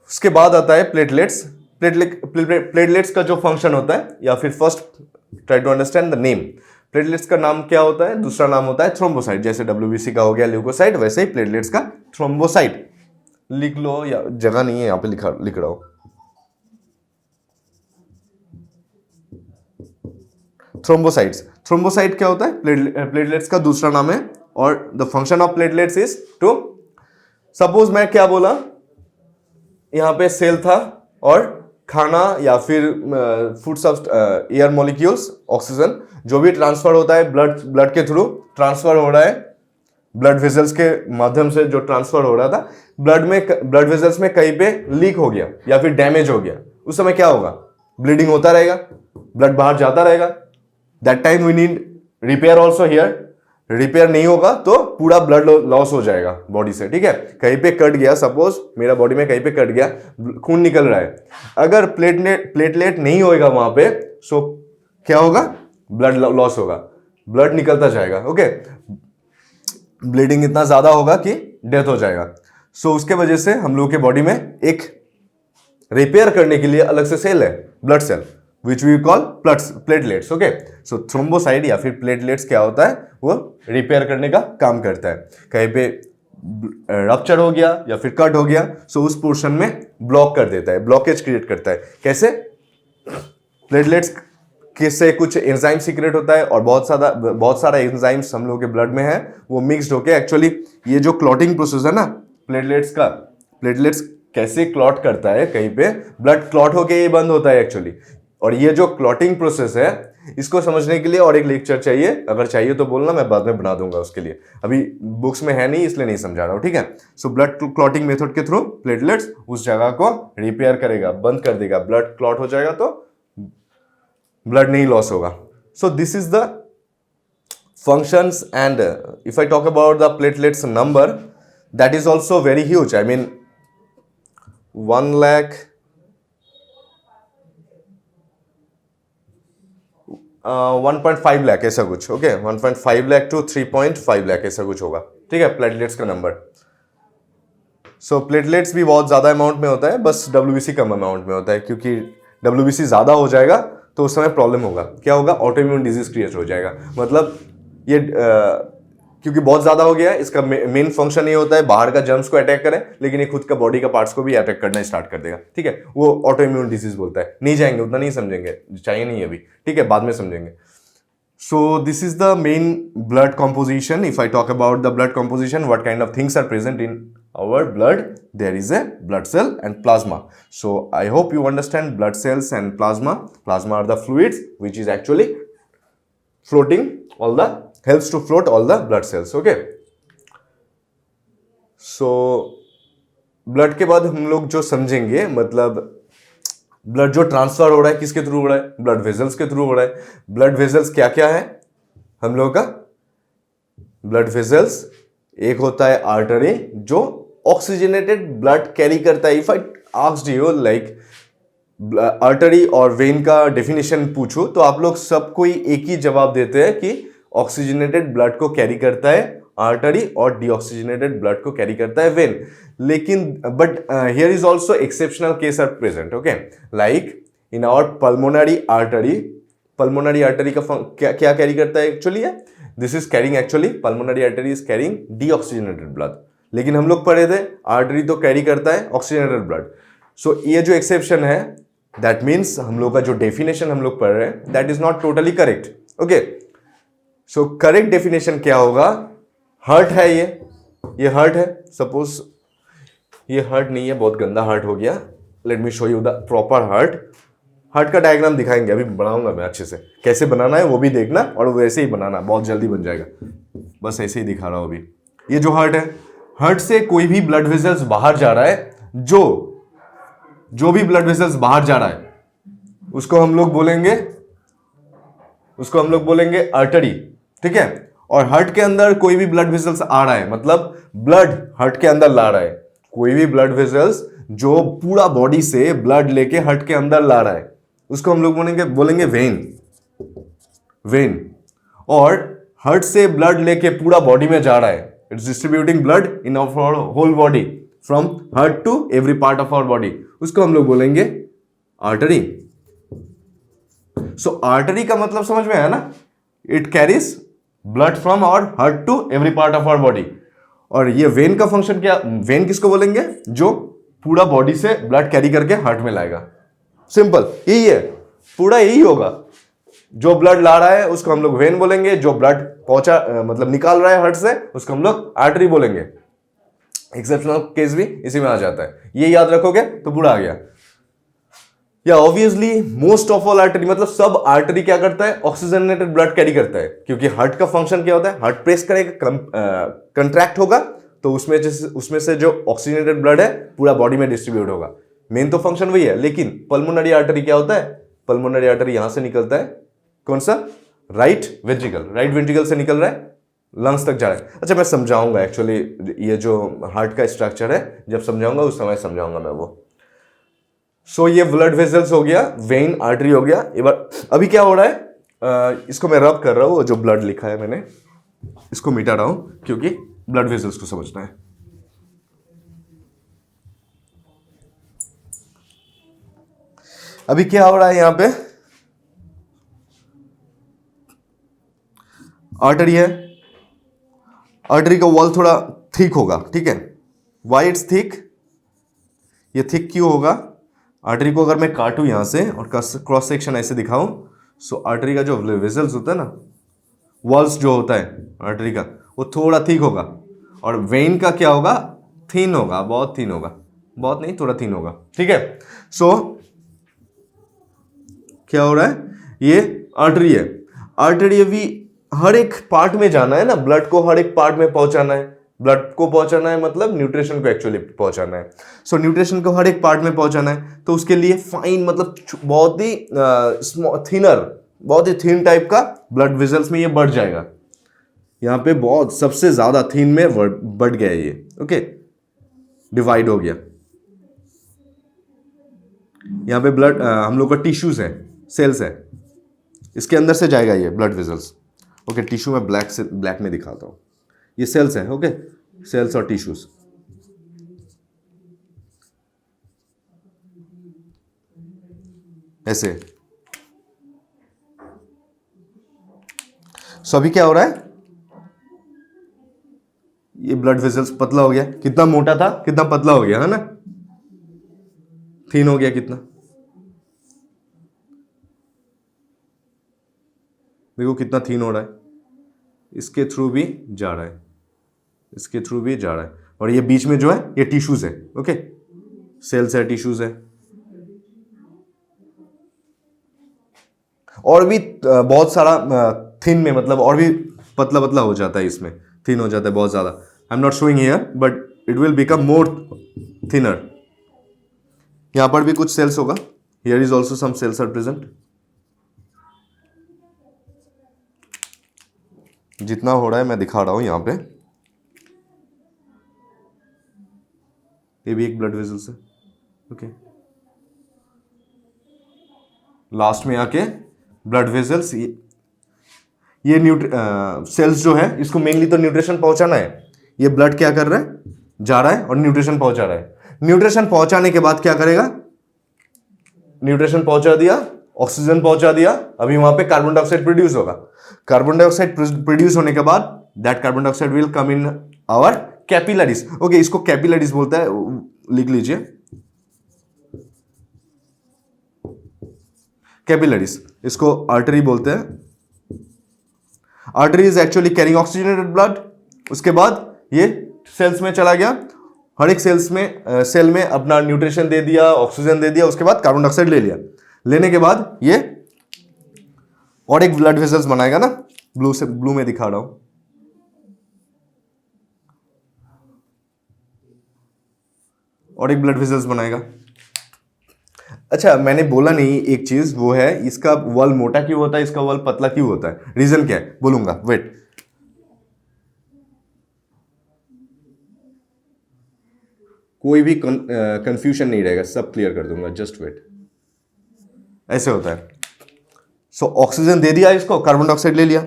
उसके बाद आता है प्लेटलेट्स। प्लेटलेट्स का जो फंक्शन होता है, या फिर first try to understand the name. Platelets का नाम क्या होता है? दूसरा नाम होता है थ्रोम्बोसाइट। जैसे WBC का हो गया ल्यूकोसाइट, वैसे ही प्लेटलेट्स का थ्रोम्बोसाइट। लिख लो, या जगह नहीं है यहां पे लिख रहा हूं। थ्रोम्बोसाइट क्या होता है? प्लेटलेट्स का दूसरा नाम है। और the function of platelets is to, suppose मैं क्या बोला, यहां पे सेल था और खाना या फिर फूड एयर मॉलिक्यूल्स, ऑक्सीजन जो भी ट्रांसफर होता है ब्लड के थ्रू ट्रांसफर हो रहा है, ब्लड वेसल्स के माध्यम से जो ट्रांसफर हो रहा था, ब्लड वेसल्स में कहीं पे लीक हो गया या फिर डैमेज हो गया, उस समय क्या होगा? ब्लीडिंग होता रहेगा, ब्लड बाहर जाता रहेगा। That time we need repair also here. Repair नहीं होगा तो पूरा ब्लड लॉस हो जाएगा बॉडी से, ठीक है। कहीं पे कट गया, सपोज मेरा बॉडी में कहीं पे कट गया, खून निकल रहा है, अगर प्लेटलेट नहीं होएगा वहां पे, सो क्या होगा? ब्लड लॉस होगा। ब्लड निकलता जाएगा, ओके, ब्लीडिंग इतना ज्यादा होगा कि डेथ हो जाएगा। सो उसके वजह से हम लोग के बॉडी में एक रिपेयर करने के लिए अलग से सेल है, blood cell, which we call platelets, okay. So thrombocyte या फिर प्लेटलेट्स क्या होता है, वो रिपेयर करने का काम करता है। कहीं पे रप्चर हो गया या फिर कट हो गया, सो उस पोर्शन में ब्लॉक कर देता है, ब्लॉकेज क्रिएट करता है। कैसे? प्लेटलेट्स से कुछ एंजाइम सीक्रेट होता है और बहुत सारा एंजाइम्स हम लोग के ब्लड में है, वो मिक्स्ड होके एक्चुअली ये जो क्लॉटिंग प्रोसेस है ना प्लेटलेट्स का, प्लेटलेट्स कैसे क्लॉट करता है, कहीं पे ब्लड क्लॉट होके ये बंद होता है एक्चुअली। और ये जो क्लॉटिंग प्रोसेस है, इसको समझने के लिए और एक लेक्चर चाहिए, अगर चाहिए तो बोलना, मैं बाद में बना दूंगा उसके लिए, अभी बुक्स में है नहीं इसलिए नहीं समझा रहा हूँ, ठीक है। सो ब्लड क्लॉटिंग मेथड के थ्रू प्लेटलेट्स उस जगह को रिपेयर करेगा, बंद कर देगा, ब्लड क्लॉट हो जाएगा तो ब्लड नहीं लॉस होगा। सो this is the functions, and if I talk about the platelets number, that is also very huge. I mean 1 lakh 1.5 lakh ऐसा कुछ, ओके, 1.5 लाख टू 3.5 लाख ऐसा कुछ होगा, ठीक है, प्लेटलेट्स का नंबर। सो प्लेटलेट्स भी बहुत ज़्यादा अमाउंट में होता है, बस WBC कम अमाउंट में होता है, क्योंकि WBC ज़्यादा हो जाएगा तो उस समय प्रॉब्लम होगा, क्या होगा, ऑटोइम्यून डिजीज क्रिएट हो जाएगा। मतलब ये क्योंकि बहुत ज़्यादा हो गया है, इसका मेन फंक्शन ये होता है बाहर का जर्म्स को अटैक करें, लेकिन ये खुद का बॉडी का पार्ट्स को भी अटैक करना स्टार्ट कर देगा, ठीक है, वो ऑटोइम्यून डिजीज बोलता है। नहीं जाएंगे, उतना नहीं समझेंगे, चाहिए नहीं अभी, ठीक है, बाद में समझेंगे। So this is the main blood composition. If I talk about the blood composition, what kind of things are present in our blood? There is a blood cell and plasma. So I hope you understand blood cells and plasma. Plasma are the fluids which is actually floating helps to float all the blood cells. Okay. So blood के बाद हम लोग जो समझेंगे, मतलब blood जो transfer हो रहा है किसके थ्रू हो रहा है, ब्लड वेजल्स के थ्रू हो रहा है। ब्लड वेजल्स क्या क्या है हम लोग का, ब्लड वेजल्स एक होता है आर्टरी जो ऑक्सीजनेटेड ब्लड कैरी करता है। If I asked you like artery और वेन का डेफिनेशन पूछूं तो आप लोग सब कोई एक ही जवाब देते हैं कि ऑक्सीजनेटेड ब्लड को कैरी करता है आर्टरी और डीऑक्सीजनेटेड ब्लड को कैरी करता है वेन। लेकिन but here is also exceptional case are present, okay, like in our pulmonary artery का क्या कैरी करता है actually, this is carrying actually pulmonary artery is carrying deoxygenated blood, लेकिन हम लोग पढ़े थे आर्टरी तो कैरी करता है ऑक्सीजनेटेड ब्लड। सो ये जो एक्सेप्शन है, दैट मीन्स हम लोग का जो डेफिनेशन हम लोग पढ़ रहे हैं that is not totally correct, okay. So correct definition क्या होगा, हर्ट है, ये हर्ट है, सपोज ये हर्ट नहीं है, बहुत गंदा हर्ट हो गया, let me show you the proper heart का डायग्राम दिखाएंगे, अभी बनाऊंगा मैं अच्छे से, कैसे बनाना है वो भी देखना और वैसे ही बनाना, बहुत जल्दी बन जाएगा, बस ऐसे ही दिखा रहा हूं अभी। ये जो हर्ट है, हर्ट से कोई भी ब्लड वेसल्स बाहर जा रहा है, जो भी ब्लड वेसल्स बाहर जा रहा है उसको हम लोग बोलेंगे आर्टरी, ठीक है। और हर्ट के अंदर कोई भी ब्लड वेसल्स आ रहा है, मतलब ब्लड हर्ट के अंदर ला रहा है, कोई भी ब्लड वेसल्स जो पूरा बॉडी से ब्लड लेके हर्ट के अंदर ला रहा है उसको हम लोग बोलेंगे वेन। और हर्ट से ब्लड लेके पूरा बॉडी में जा रहा है, it's distributing blood in our whole body from heart to every part of our body, उसको हम लोग बोलेंगे आर्टरी। सो आर्टरी का मतलब समझ में आया ना, it carries blood from our heart to every part of our body. और ये वेन का फंक्शन क्या, वेन किसको बोलेंगे, जो पूरा बॉडी से ब्लड कैरी करके हार्ट में लाएगा, सिंपल यही है, पूरा यही होगा। जो ब्लड ला रहा है उसको हम लोग वेन बोलेंगे, जो ब्लड मतलब निकाल रहा है हार्ट से उसको हम लोग आर्टरी बोलेंगे। एक्सेप्शनल केस भी इसी में आ जाता है, ये याद रखोगे तो पूरा आ गया। या obviously most of all artery, मतलब सब आर्टरी क्या करता है, ऑक्सीजनेटेड ब्लड कैरी करता है, क्योंकि हार्ट का फंक्शन क्या होता है, हार्ट प्रेस करेगा, कंट्रैक्ट होगा तो उसमें से जो ऑक्सीजनेटेड ब्लड है पूरा बॉडी में डिस्ट्रीब्यूट होगा, मेन तो फंक्शन वही है। लेकिन पल्मोनरी आर्टरी क्या होता है, पल्मोनरी आर्टरी यहां से निकलता है, कौन सा, राइट वेंट्रिकल से निकल रहा है, लंग्स तक जा रहा है। अच्छा मैं समझाऊंगा एक्चुअली, ये जो हार्ट का स्ट्रक्चर है जब समझाऊंगा उस समय समझाऊंगा मैं वो। सो ये ब्लड वेसल्स हो गया, वेन आर्टरी हो गया। अभी क्या हो रहा है, इसको मैं रब कर रहा हूँ, जो ब्लड लिखा है मैंने इसको मिटा रहा हूँ क्योंकि ब्लड वेसल्स को समझना है। अभी क्या हो रहा है यहाँ पे, आर्टरी है, आर्टरी का वॉल थोड़ा थिक होगा, ठीक है। वाई इट्स थिक, ये थिक क्यों होगा? आर्टरी को अगर मैं काटूं यहां से और क्रॉस सेक्शन ऐसे दिखाऊं, सो आर्टरी का जो वेसल्स होता है ना, वॉल्स जो होता है आर्टरी का, वो थोड़ा थिक होगा, और वेन का क्या होगा? थिन होगा, बहुत थिन होगा, बहुत नहीं थोड़ा थिन होगा, ठीक है। सो क्या हो रहा है, ये आर्टरी है, आर्टरी भी हर एक पार्ट में जाना है ना, ब्लड को हर एक पार्ट में पहुंचाना है, ब्लड को पहुंचाना है मतलब न्यूट्रिशन को एक्चुअली पहुंचाना है। सो न्यूट्रिशन को हर एक पार्ट में पहुंचाना है, तो उसके लिए फाइन मतलब बहुत ही थिनर, बहुत ही थिन टाइप का ब्लड वेसल्स में ये बढ़ जाएगा। यहाँ पे बहुत सबसे ज्यादा थिन में बढ़ गया है ये, ओके, डिवाइड हो गया। यहाँ पे ब्लड हम लोग का टिश्यूज है, सेल्स है, इसके अंदर से जाएगा ये ब्लड वेसल्स, ओके। टिश्यू में ब्लैक में दिखाता हूँ, ये सेल्स है, ओके, सेल्स और टिश्यूज। ऐसे सो अभी क्या हो रहा है, ये ब्लड वेसल्स पतला हो गया, कितना मोटा था कितना पतला हो गया है ना, थिन हो गया कितना, देखो कितना थिन हो रहा है, इसके थ्रू भी जा रहा है, इसके थ्रू भी जा रहा है, और ये बीच में जो है ये टिश्यूज है, ओके, सेल्स है, टिश्यूज है। और भी बहुत सारा थिन में मतलब और भी पतला पतला हो जाता है, इसमें थिन हो जाता है बहुत ज्यादा। I am not showing here but it will become more thinner. यहां पर भी कुछ सेल्स होगा, here is also some cells are present. जितना हो रहा है मैं दिखा रहा हूं यहां पे, ये भी एक ब्लड वेसल्स है, ओके। लास्ट में आके ब्लड वेसल्स, ये सेल्स जो है इसको मेनली तो न्यूट्रिशन पहुंचाना है, ये ब्लड क्या कर रहा है, जा रहा है और न्यूट्रिशन पहुंचा रहा है। न्यूट्रिशन पहुंचाने के बाद क्या करेगा, न्यूट्रिशन पहुंचा दिया, ऑक्सीजन पहुंचा दिया, अभी वहां पे कार्बन डाइऑक्साइड प्रोड्यूस होगा। कार्बन डाइऑक्साइड प्रोड्यूस होने के बाद that carbon dioxide will come in our capillaries, okay, इसको कैपिलरीज बोलता है, लिख लीजिए कैपिलरीज, इसको आर्टरी बोलते हैं। Artery is actually carrying oxygenated blood, उसके बाद ये सेल्स में चला गया, हर एक सेल में अपना न्यूट्रिशन दे दिया, ऑक्सीजन दे दिया, उसके बाद कार्बन डाइऑक्साइड ले लिया, लेने के बाद ये और एक ब्लड वेसल्स बनाएगा ना, ब्लू में दिखा रहा हूं, और एक ब्लड वेसल्स बनाएगा। अच्छा मैंने बोला नहीं एक चीज, वो है इसका वॉल मोटा क्यों होता है, इसका वॉल पतला क्यों होता है, रीजन क्या है बोलूंगा, वेट। कोई भी कंफ्यूजन नहीं रहेगा, सब क्लियर कर दूंगा, जस्ट वेट। ऐसे होता है, सो ऑक्सीजन दे दिया इसको, कार्बन डाइऑक्साइड ले लिया,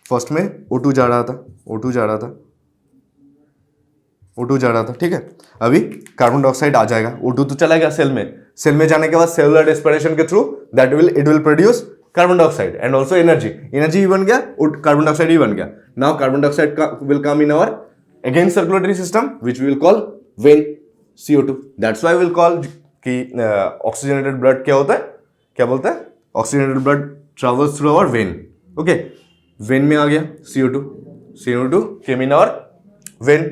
फर्स्ट में O2 जा रहा था, O2 जा रहा था, O2 जा रहा था, ठीक है। अभी कार्बन डाइऑक्साइड आ जाएगा, O2 तो चला गया सेल में जाने के बाद सेलुलर रेस्पिरेशन के through it will produce carbon dioxide and also energy भी बन गया, कार्बन डाइऑक्साइड भी बन गया। Now carbon dioxide will come in our again circulatory system which we will call vein, CO2। That's why will call कि oxygenated blood क्या होता है, क्या बोलता है, oxygenated blood travels through our vein, okay. Vein में आ गया CO2 came in our vein,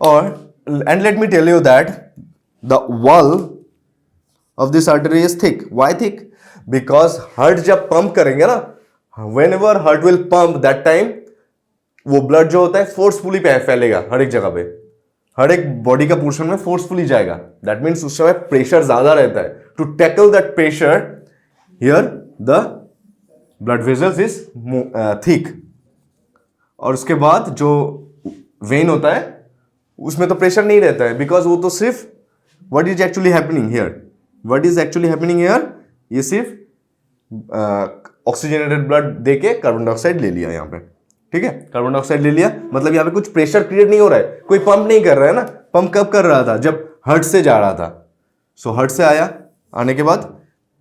और and let me tell you that the wall of this artery is thick. Why thick? Because heart जब पंप करेंगे ना, whenever heart will pump that time वो blood जो होता है forcefully फैलेगा हर एक जगह पे, हर एक बॉडी का पोर्शन में फोर्सफुली जाएगा। दैट मीन्स उस समय प्रेशर ज्यादा रहता है। To tackle that pressure here the blood vessels is thick, और उसके बाद जो वेन होता है उसमें तो प्रेशर नहीं रहता है, बिकॉज वो तो सिर्फ what is actually happening here, what is actually happening here, ये सिर्फ ऑक्सीजनेटेड ब्लड दे के कार्बन डाइऑक्साइड ले लिया यहाँ पे, ठीक है, कार्बन डाइऑक्साइड ले लिया, मतलब यहाँ पे कुछ प्रेशर क्रिएट नहीं हो रहा है, कोई पंप नहीं कर रहा है ना, पंप कब कर रहा था, जब हार्ट से जा रहा था। सो हार्ट से आया, आने के बाद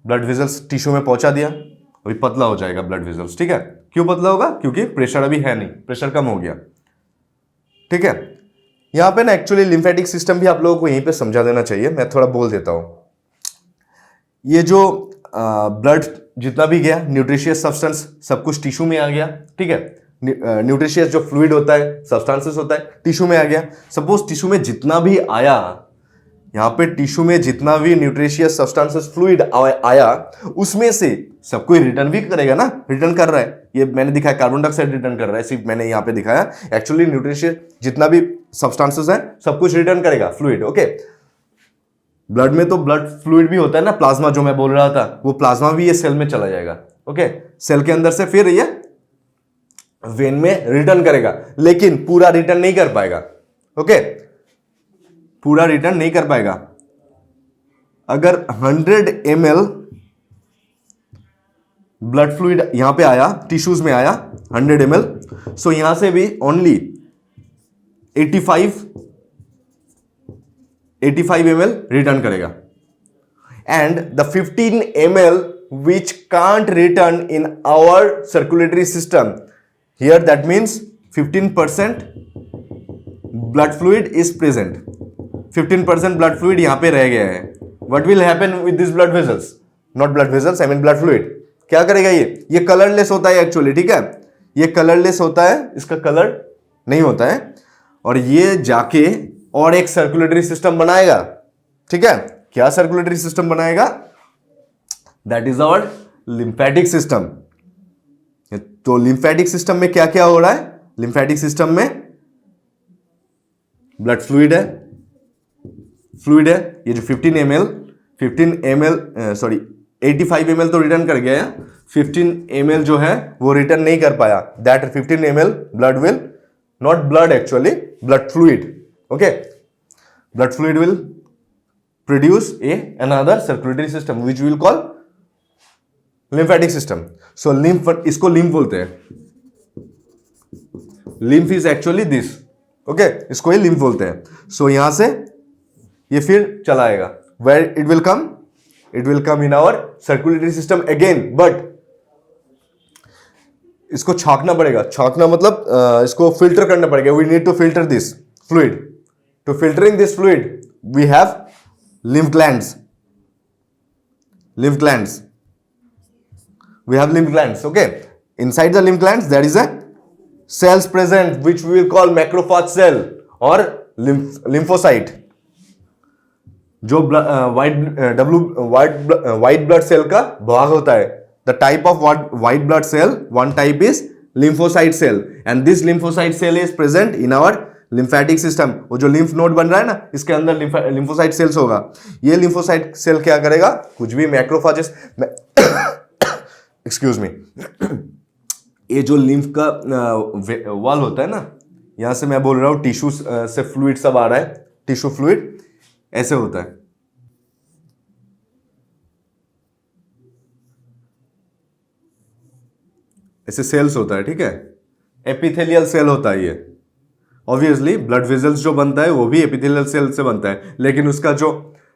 ब्लड वेजल्स टिश्यू में पहुंचा दिया, अभी पतला हो जाएगा ब्लड वेजल्स, ठीक है। क्यों पतला होगा, क्योंकि प्रेशर अभी है नहीं, प्रेशर कम हो गया, ठीक है। यहाँ पे ना एक्चुअली लिम्फेटिक सिस्टम भी आप लोगों को यहीं पे समझा देना चाहिए, मैं थोड़ा बोल देता हूँ। ये जो ब्लड जितना भी गया, न्यूट्रिशियस सब्सटेंस सब कुछ टिश्यू में आ गया, ठीक है। न्यूट्रिशियस जो फ्लूइड होता है, सब्सटेंसेस होता है, टिश्यू में आ गया। सपोज टिश्यू में जितना भी आया, यहाँ पे टिश्यू में जितना भी न्यूट्रिशियस सब्सटेंसेस फ्लूइड आया, उसमें से सब कोई रिटर्न भी करेगा ना, रिटर्न कर रहा है, ये मैंने दिखाया कार्बन डाइऑक्साइड रिटर्न कर रहा है, सिर्फ मैंने यहाँ पे दिखाया। एक्चुअली न्यूट्रिशियस जितना भी सब्सटेंसेस है सब कुछ रिटर्न करेगा फ्लूइड, ओके। ब्लड में तो ब्लड फ्लूइड भी होता है ना, प्लाज्मा जो मैं बोल रहा था, वो प्लाज्मा भी ये सेल में चला जाएगा, ओके। सेल के अंदर से फिर ये वेन में रिटर्न करेगा, लेकिन पूरा रिटर्न नहीं कर पाएगा, ओके, पूरा रिटर्न नहीं कर पाएगा। अगर 100 ml ब्लड फ्लूइड यहां पे आया, टिश्यूज में आया 100 ml, सो यहां से भी ओनली 85 ml रिटर्न करेगा, and the 15 ml which can't return in our circulatory system, here that means 15% blood fluid is present, 15% blood fluid यहां पे रह गया है। what will happen with this blood vessels, not blood vessels, I mean blood fluid, क्या करेगा ये colourless होता है एक्चुअली, ठीक है, ये कलरलेस होता है, इसका कलर नहीं होता है, और ये जाके और एक सर्कुलेटरी सिस्टम बनाएगा, ठीक है। क्या सर्कुलेटरी सिस्टम बनाएगा, that is our lymphatic system. तो लिम्फेटिक सिस्टम में क्या क्या हो रहा है, लिम्फेटिक सिस्टम में ब्लड फ्लूइड है, ये जो 15 ml 85 ml तो रिटर्न कर गया है, 15 ml जो है वो रिटर्न नहीं कर पाया, that 15 ml blood will, not blood actually, blood fluid, okay, blood fluid will produce another circulatory system which we will call lymphatic system. So lymph, इसको lymph बोलते हैं, lymph is actually this, okay, इसको ही lymph बोलते हैं। so यहां से ये फिर चला आएगा, where it will come in our circulatory system again, but इसको छांकना पड़ेगा, छांकना मतलब इसको फिल्टर करना पड़ेगा, we need to filter this fluid. To filtering this fluid, we have lymph glands. We have lymph glands, okay. Inside the lymph glands, there is a cells present, which we will call macrophage cell or lymphocyte. जो white blood cell का भाग होता है. The type of white blood cell, one type is lymphocyte cell, and this lymphocyte cell is present in our lymphatic system. वो जो lymph node बन रहा है ना, इसके अंदर लिम्फोसाइट सेल्स होगा। ये लिम्फोसाइट सेल क्या करेगा, कुछ भी मैक्रोफाजेस एक्सक्यूज मी, ये जो लिम्फ का वॉल होता है ना, यहां से मैं बोल रहा हूं टिश्यू से फ्लूइड सब आ रहा है, टिश्यू फ्लूइड ऐसे होता है, ऐसे सेल्स होता है, ठीक है, एपिथेलियल सेल होता है ये। ऑब्वियसली ब्लड वेजल्स जो बनता है वो भी एपिथेलियल सेल से बनता है, लेकिन उसका जो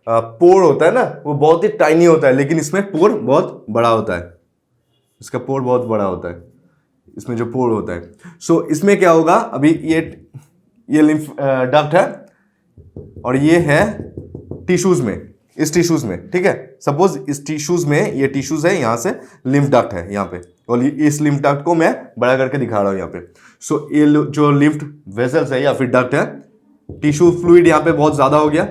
पोर होता है ना वो बहुत ही टाइनी होता है, लेकिन इसमें पोर बहुत बड़ा होता है, इसका पोर बहुत बड़ा होता है, इसमें जो पोर होता है। सो इसमें क्या होगा, अभी ये लिम्फ डक्ट है और ये है टिश्यूज में, इस टिश्यूज में, ठीक है। सपोज इस टिश्यूज में, ये टिश्यूज है, यहां से लिम्फ डक्ट है यहाँ पे, और इस लिम्फ डक्ट को मैं बड़ा करके दिखा रहा हूं यहाँ पे। सो ये जो लिम्फ वेसल्स है या फिर डक्ट है, टिश्यू फ्लूइड यहाँ पे बहुत ज्यादा हो गया,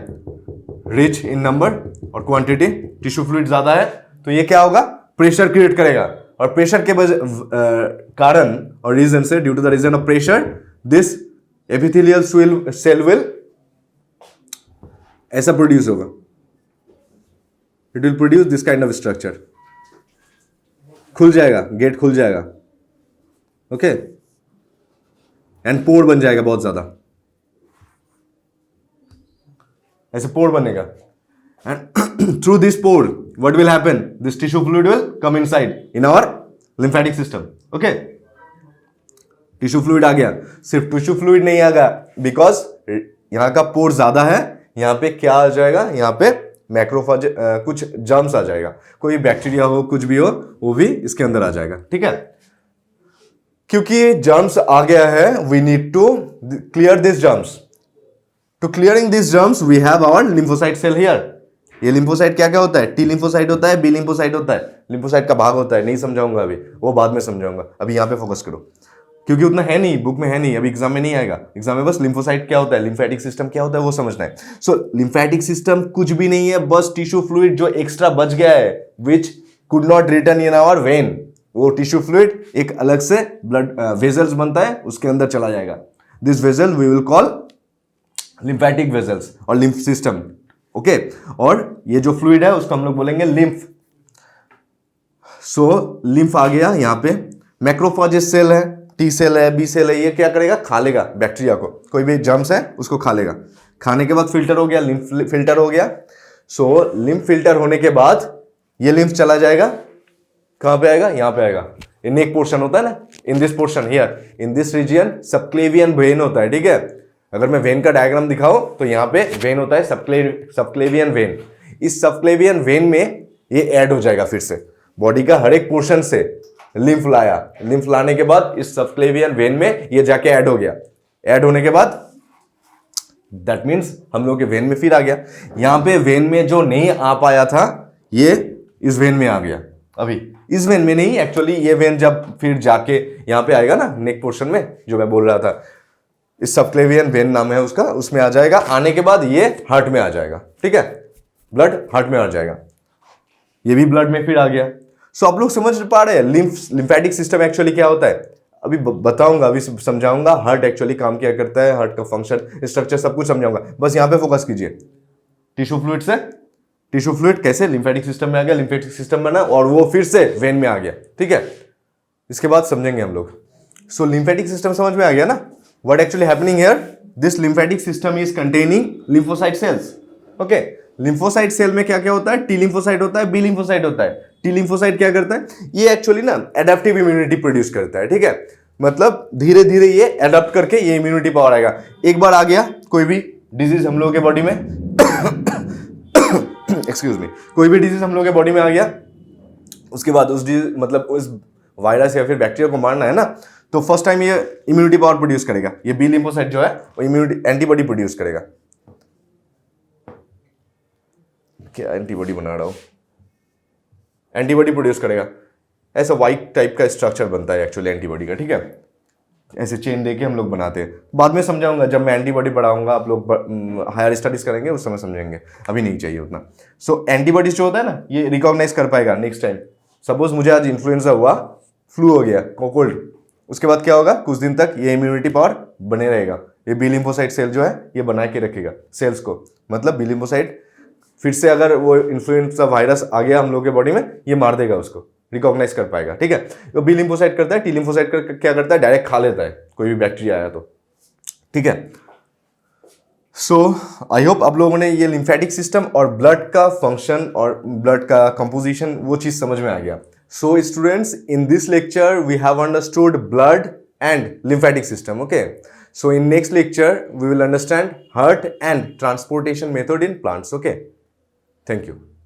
रिच इन नंबर और क्वांटिटी, टिश्यू फ्लूइड ज्यादा है, तो ये क्या होगा, प्रेशर क्रिएट करेगा, और प्रेशर के कारण और रीजन से, due to the reason of pressure, this epithelial cell will ऐसा प्रोड्यूस होगा, it will produce this kind of structure, खुल जाएगा, गेट खुल जाएगा, ओके, एंड पोर बन जाएगा बहुत ज्यादा, ऐसे पोर बनेगा। and through this pore what will happen, this tissue fluid will come inside in our lymphatic system. Okay, tissue fluid आ गया, सिर्फ टिश्यू फ्लूइड नहीं आ गया, बिकॉज यहां का पोर ज्यादा है, यहां पे क्या आ जाएगा, यहां पे मैक्रोफाज कुछ जर्म्स आ जाएगा, कोई बैक्टीरिया हो कुछ भी हो वो भी इसके अंदर आ जाएगा. ठीक है, क्योंकि जर्म्स आ गया है, we need to clear this germs. To clearing this germs we have our lymphocyte cell here. ये लिम्फोसाइट क्या क्या होता है, टी लिम्फोसाइट होता है, बी लिम्फोसाइट होता है. लिम्फोसाइट का भाग होता है, नहीं समझाऊंगा अभी, वो बाद में समझाऊंगा, अभी यहां पे फोकस करो, क्योंकि उतना है नहीं, बुक में है नहीं, अभी एग्जाम में नहीं आएगा. एग्जाम में बस लिम्फोसाइट क्या होता है, लिम्फेटिक सिस्टम क्या होता है वो समझना है. सो लिम्फेटिक सिस्टम कुछ भी नहीं है, बस टिश्यू फ्लूइड जो एक्स्ट्रा बच गया है, which could not return in our vein, वो टिश्यू फ्लूइड एक अलग से ब्लड वेजल्स बनता है, उसके अंदर चला जाएगा. This vessel we will call lymphatic vessels और लिम्फ सिस्टम. ओके, और ये जो फ्लूइड है उसको हम लोग बोलेंगे लिम्फ. सो लिम्फ आ गया, यहां पे मैक्रोफेजेस सेल है, टी सेल है, बी सेल है, ये क्या करेगा, खा लेगा बैक्टीरिया को, कोई भी जर्म्स है उसको खा लेगा. खाने के बाद फिल्टर हो गया, लिम्फ फिल्टर हो गया. सो लिम्फ फिल्टर होने के बाद ये लिम्फ चला जाएगा, कहां पे आएगा, यहां पे आएगा. ये नेक पोर्शन होता है ना, in this portion here, in this region subclavian vein होता है. ठीक है, अगर मैं वेन का डायग्राम दिखाऊं तो यहां पे वेन होता है, सबक्लेवियन वेन. इस सबक्लेवियन वेन में ये ऐड हो जाएगा, फिर से बॉडी का हर एक पोर्शन से लिम्फ लाया, लिम्फ लाने के बाद इस सबक्लेवियन वेन में ये जाके ऐड हो गया. ऐड होने के बाद दैट मीन्स हम लोग के वेन में फिर आ गया. यहां पे वेन में जो नहीं आ पाया था ये इस वेन में आ गया. अभी इस वेन में नहीं, एक्चुअली ये वेन जब फिर जाके यहां पे आएगा ना, नेक पोर्शन में जो मैं बोल रहा था, इस सबक्लेवियन वेन नाम है उसका, उसमें आ जाएगा. आने के बाद ये हार्ट में आ जाएगा. ठीक है, ब्लड हार्ट में आ जाएगा, ये भी ब्लड में फिर आ गया. सो आप लोग समझ पा रहे हैं लिम्फेटिक सिस्टम एक्चुअली क्या होता है, अभी बताऊंगा, अभी समझाऊंगा. हार्ट एक्चुअली काम क्या करता है, हार्ट का फंक्शन, स्ट्रक्चर, सब कुछ समझाऊंगा. बस यहां पे फोकस कीजिए. टिश्यू फ्लूइड से, टिश्यू फ्लूइड कैसे लिम्फेटिक सिस्टम में आ गया, लिम्फेटिक सिस्टम बना और वो फिर से वेन में आ गया. ठीक है, इसके बाद समझेंगे हम लोग. सो लिम्फेटिक सिस्टम समझ में आ गया ना, what actually happening here, this lymphatic system is containing lymphocyte cells. Okay, lymphocyte cell में क्या क्या होता है, टी लिम्फोसाइट होता है, बी लिम्फोसाइट होता है. टी लिम्फोसाइट क्या करता है, ये एक्चुअली ना एडेप्टिव इम्यूनिटी प्रोड्यूस करता है. ठीक है, मतलब धीरे धीरे ये एडेप्ट करके ये इम्यूनिटी पावर आएगा. एक बार आ गया कोई भी डिजीज हम लोगों के बॉडी में एक्सक्यूज मी, कोई भी डिजीज हम लोगों के बॉडी में आ गया, उसके बाद उस डिजीज मतलब उस वायरस या फिर बैक्टीरिया को मारना है ना, तो फर्स्ट टाइम ये इम्यूनिटी पावर प्रोड्यूस करेगा. ये बी लिम्फोसाइट जो है वो इम्यूनिटी एंटीबॉडी प्रोड्यूस करेगा. क्या एंटीबॉडी बना रहा हूं, एंटीबॉडी प्रोड्यूस करेगा. ऐसा वाइट टाइप का स्ट्रक्चर बनता है एक्चुअली एंटीबॉडी का. ठीक है, ऐसे चेन देके हम लोग बनाते हैं, बाद में समझाऊंगा जब मैं एंटीबॉडी पढ़ाऊंगा, आप लोग हायर स्टडीज करेंगे उस समय समझेंगे, अभी नहीं चाहिए उतना. सो एंटीबॉडीज जो होता है ना, ये रिकॉग्नाइज कर पाएगा नेक्स्ट टाइम. सपोज मुझे आज इन्फ्लुएंजा हुआ, फ्लू हो गया, कोल्ड, उसके बाद क्या होगा, कुछ दिन तक ये इम्यूनिटी पावर बने रहेगा. ये बी लिम्फोसाइट सेल जो है ये बना के रखेगा सेल्स को, मतलब बी लिम्फोसाइट फिर से अगर वो इन्फ्लुएंजा वायरस आ गया हम लोग के बॉडी में, ये मार देगा उसको, रिकॉग्नाइज कर पाएगा. ठीक है, तो बी लिम्फोसाइट करता है, टी लिम्फोसाइट क्या करता है, डायरेक्ट खा लेता है कोई भी बैक्टीरिया आया तो. ठीक है, सो आई होप आप लोगों ने ये लिम्फेटिक सिस्टम और ब्लड का फंक्शन और ब्लड का कंपोजिशन वो चीज समझ में आ गया. So students, in this lecture we have understood blood and lymphatic system. Okay, so in next lecture we will understand heart and transportation method in plants. Okay, thank you.